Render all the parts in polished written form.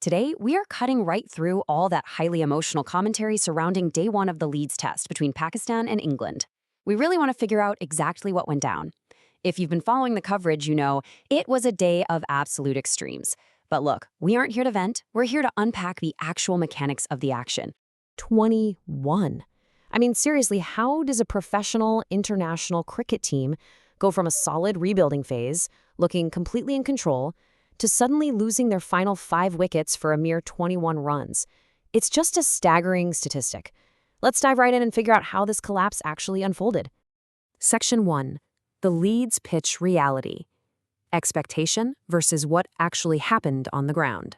Today, we are cutting right through all that highly emotional commentary surrounding day one of the Leeds test between Pakistan and England. We really want to figure out exactly what went down. If you've been following the coverage, you know it was a day of absolute extremes. But look, we aren't here to vent, we're here to unpack the actual mechanics of the action. 21. I mean, seriously, how does a professional international cricket team go from a solid rebuilding phase, looking completely in control, to suddenly losing their final 5 wickets for a mere 21 runs? It's just a staggering statistic. Let's dive right in and figure out how this collapse actually unfolded. Section 1. The Leeds pitch reality. Expectation versus what actually happened on the ground.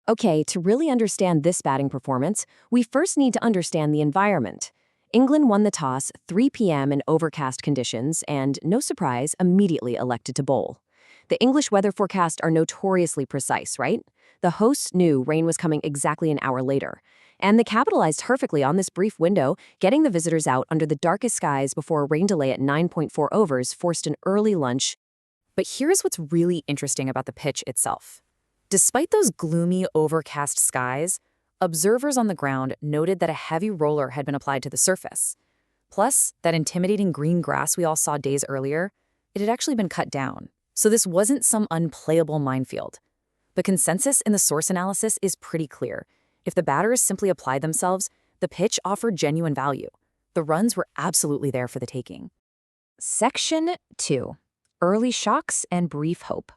Okay, to really understand this batting performance, we first need to understand the environment. England won the toss 3 p.m. in overcast conditions and, no surprise, immediately elected to bowl. The English weather forecasts are notoriously precise, right? The hosts knew rain was coming exactly an hour later, and they capitalized perfectly on this brief window, getting the visitors out under the darkest skies before a rain delay at 9.4 overs forced an early lunch. But here's what's really interesting about the pitch itself. Despite those gloomy, overcast skies, observers on the ground noted that a heavy roller had been applied to the surface. Plus, that intimidating green grass we all saw days earlier, it had actually been cut down. So this wasn't some unplayable minefield. The consensus in the source analysis is pretty clear. If the batters simply applied themselves, the pitch offered genuine value. The runs were absolutely there for the taking. Section 2. Early shocks and brief hope.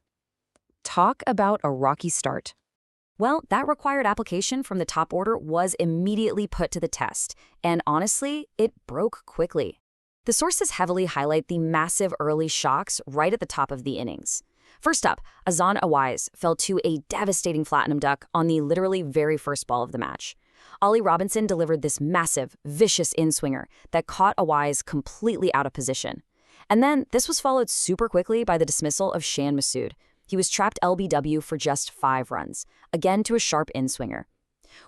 Talk about a rocky start. Well, that required application from the top order was immediately put to the test, and honestly, it broke quickly. The sources heavily highlight the massive early shocks right at the top of the innings. First up, Azan Awais fell to a devastating platinum duck on the literally very first ball of the match. Ollie Robinson delivered this massive, vicious in-swinger that caught Awais completely out of position. And then this was followed super quickly by the dismissal of Shan Masood. He was trapped LBW for just 5 runs, again to a sharp in-swinger.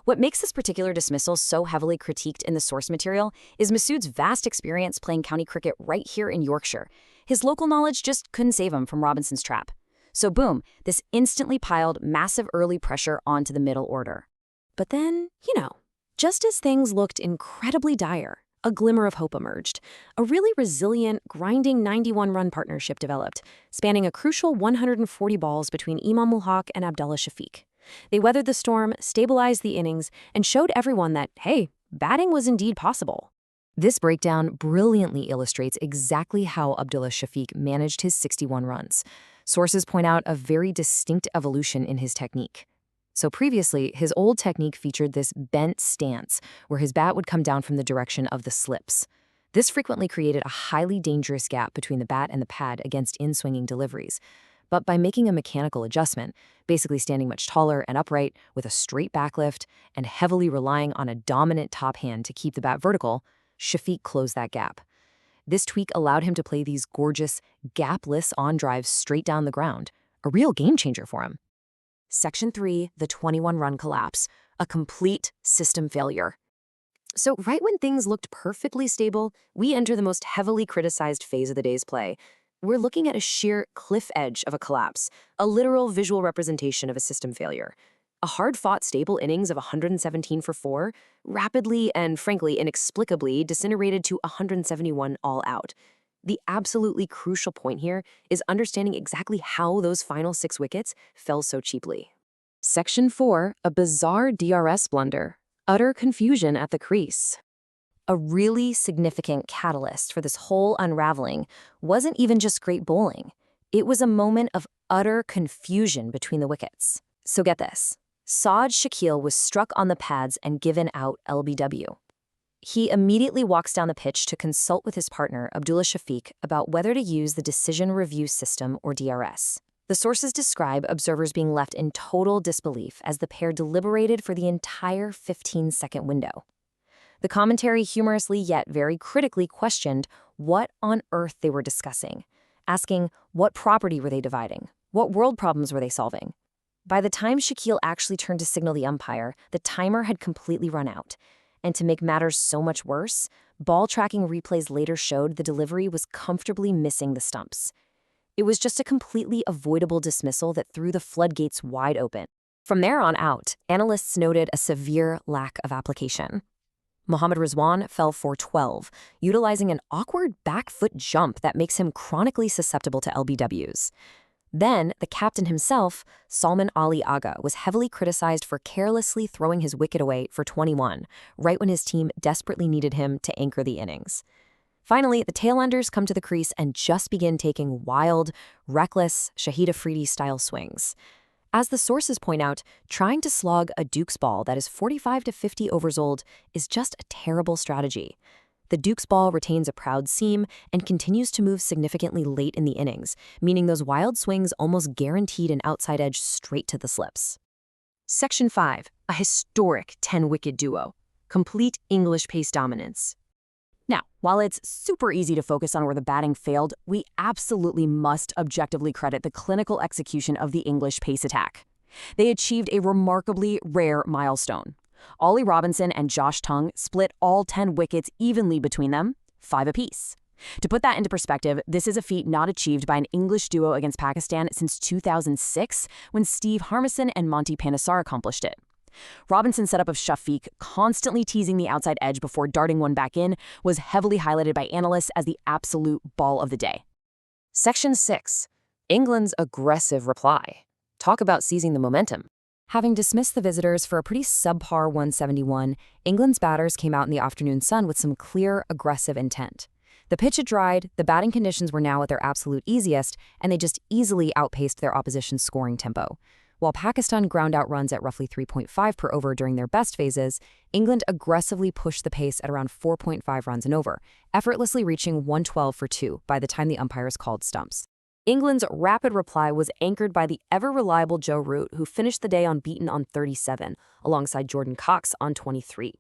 What makes this particular dismissal so heavily critiqued in the source material is Masood's vast experience playing county cricket right here in Yorkshire. His local knowledge just couldn't save him from Robinson's trap. So boom, this instantly piled massive early pressure onto the middle order. But then, just as things looked incredibly dire, a glimmer of hope emerged. A really resilient, grinding 91-run partnership developed, spanning a crucial 140 balls between Imam ul Haq and Abdullah Shafique. They weathered the storm, stabilized the innings, and showed everyone that, hey, batting was indeed possible. This breakdown brilliantly illustrates exactly how Abdullah Shafique managed his 61 runs. Sources point out a very distinct evolution in his technique. So previously, his old technique featured this bent stance, where his bat would come down from the direction of the slips. This frequently created a highly dangerous gap between the bat and the pad against in-swinging deliveries. But by making a mechanical adjustment, basically standing much taller and upright with a straight backlift and heavily relying on a dominant top hand to keep the bat vertical, Shafique closed that gap. This tweak allowed him to play these gorgeous, gapless on-drives straight down the ground, a real game-changer for him. Section 3, the 21-run collapse, a complete system failure. So right when things looked perfectly stable, we enter the most heavily criticized phase of the day's play. We're looking at a sheer cliff edge of a collapse, a literal visual representation of a system failure. A hard-fought stable innings of 117 for 4 rapidly and, frankly, inexplicably disintegrated to 171 all out. The absolutely crucial point here is understanding exactly how those final 6 wickets fell so cheaply. Section 4, a bizarre DRS blunder. Utter confusion at the crease. A really significant catalyst for this whole unraveling wasn't even just great bowling. It was a moment of utter confusion between the wickets. So get this. Saud Shakeel was struck on the pads and given out LBW. He immediately walks down the pitch to consult with his partner, Abdullah Shafique, about whether to use the Decision Review System, or DRS. The sources describe observers being left in total disbelief as the pair deliberated for the entire 15-second window. The commentary humorously yet very critically questioned what on earth they were discussing, asking what property were they dividing, what world problems were they solving. By the time Shakeel actually turned to signal the umpire, the timer had completely run out. And to make matters so much worse, ball tracking replays later showed the delivery was comfortably missing the stumps. It was just a completely avoidable dismissal that threw the floodgates wide open. From there on out, analysts noted a severe lack of application. Mohammad Rizwan fell for 12, utilizing an awkward back foot jump that makes him chronically susceptible to LBWs. Then, the captain himself, Salman Ali Agha, was heavily criticized for carelessly throwing his wicket away for 21, right when his team desperately needed him to anchor the innings. Finally, the tailenders come to the crease and just begin taking wild, reckless, Shahid Afridi-style swings. As the sources point out, trying to slog a Duke's ball that is 45 to 50 overs old is just a terrible strategy. The Duke's ball retains a proud seam and continues to move significantly late in the innings, meaning those wild swings almost guaranteed an outside edge straight to the slips. Section 5, a historic 10-wicket duo. Complete English pace dominance. Now, while it's super easy to focus on where the batting failed, we absolutely must objectively credit the clinical execution of the English pace attack. They achieved a remarkably rare milestone. Ollie Robinson and Josh Tongue split all 10 wickets evenly between them, 5 apiece. To put that into perspective, this is a feat not achieved by an English duo against Pakistan since 2006, when Steve Harmison and Monty Panesar accomplished it. Robinson's setup of Shafique, constantly teasing the outside edge before darting one back in, was heavily highlighted by analysts as the absolute ball of the day. Section 6, England's aggressive reply. Talk about seizing the momentum. Having dismissed the visitors for a pretty subpar 171, England's batters came out in the afternoon sun with some clear, aggressive intent. The pitch had dried, the batting conditions were now at their absolute easiest, and they just easily outpaced their opposition's scoring tempo. While Pakistan ground out runs at roughly 3.5 per over during their best phases, England aggressively pushed the pace at around 4.5 runs an over, effortlessly reaching 112 for 2 by the time the umpires called stumps. England's rapid reply was anchored by the ever-reliable Joe Root, who finished the day unbeaten on 37, alongside Jordan Cox on 23.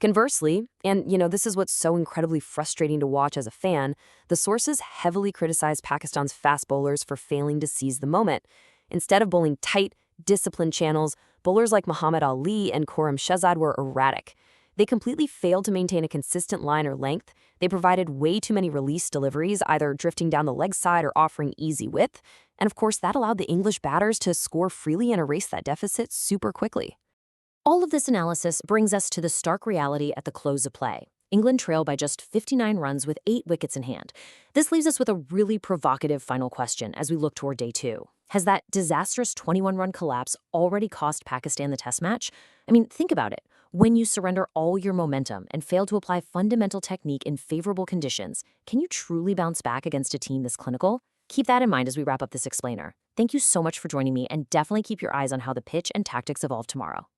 Conversely, and this is what's so incredibly frustrating to watch as a fan, the sources heavily criticized Pakistan's fast bowlers for failing to seize the moment. Instead of bowling tight, disciplined channels, bowlers like Muhammad Ali and Khurram Shahzad were erratic. They completely failed to maintain a consistent line or length. They provided way too many release deliveries, either drifting down the leg side or offering easy width. And of course, that allowed the English batters to score freely and erase that deficit super quickly. All of this analysis brings us to the stark reality at the close of play. England trailed by just 59 runs with 8 wickets in hand. This leaves us with a really provocative final question as we look toward day 2. Has that disastrous 21-run collapse already cost Pakistan the test match? I mean, think about it. When you surrender all your momentum and fail to apply fundamental technique in favorable conditions, can you truly bounce back against a team this clinical? Keep that in mind as we wrap up this explainer. Thank you so much for joining me, and definitely keep your eyes on how the pitch and tactics evolve tomorrow.